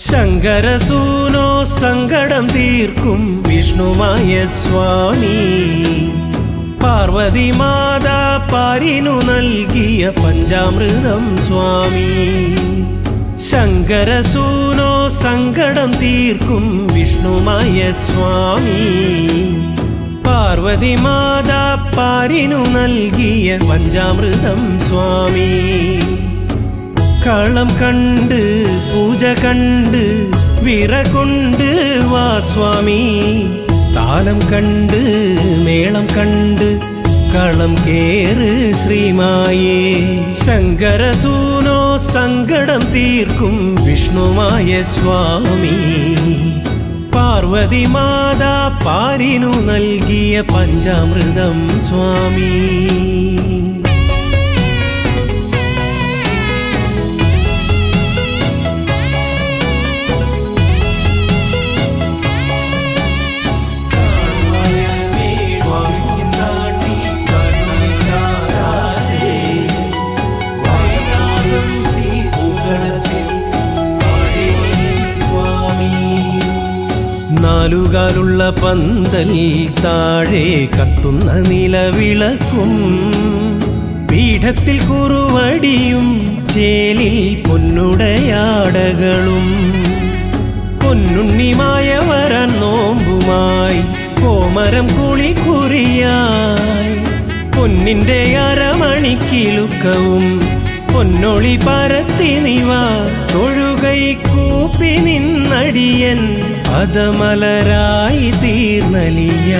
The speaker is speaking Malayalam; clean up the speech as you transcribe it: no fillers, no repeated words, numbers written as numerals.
ശങ്കരസൂനോ സങ്കടം തീർക്കും വിഷ്ണുമായ സ്വാമി, പാർവതി മാതാ പാരിനു നൽകിയ പഞ്ചാമൃതം സ്വാമി. ശങ്കരസൂനോ സങ്കടം തീർക്കും വിഷ്ണുമായ സ്വാമി, പാർവതി മാതാ പാരിനു നൽകിയ പഞ്ചാമൃതം സ്വാമി. കളം കണ്ട് പൂജ കണ്ട് വിറകൊണ്ട് വാ സ്വാമി, താലം കണ്ട് മേളം കണ്ട് കളം കേറ് ശ്രീമായേ. ശങ്കരസൂനോ സങ്കടം തീർക്കും വിഷ്ണുമായ സ്വാമി, പാർവതി മാതാ പാരിനു നൽകിയ പഞ്ചാമൃതം സ്വാമി. നാലുകാലുള്ള പന്തൽ താഴെ കത്തുന്ന നിലവിളക്കും, പീഠത്തിൽ കുറുവടിയും ചേലിൽ പൊന്നുടയാടകളും, പൊന്നുണ്ണിമായ വരാൻ നോമ്പുമായി കോമരം കുളിക്കുറിയായി, പൊന്നിന്റെ അരമണിക്കിലുക്കവും പൊന്നൊളി പരത്തി നിവ തൊഴുകൈ കൂപ്പി നിന്നടിയൻ പദമലരായി തീർന്നലിയ.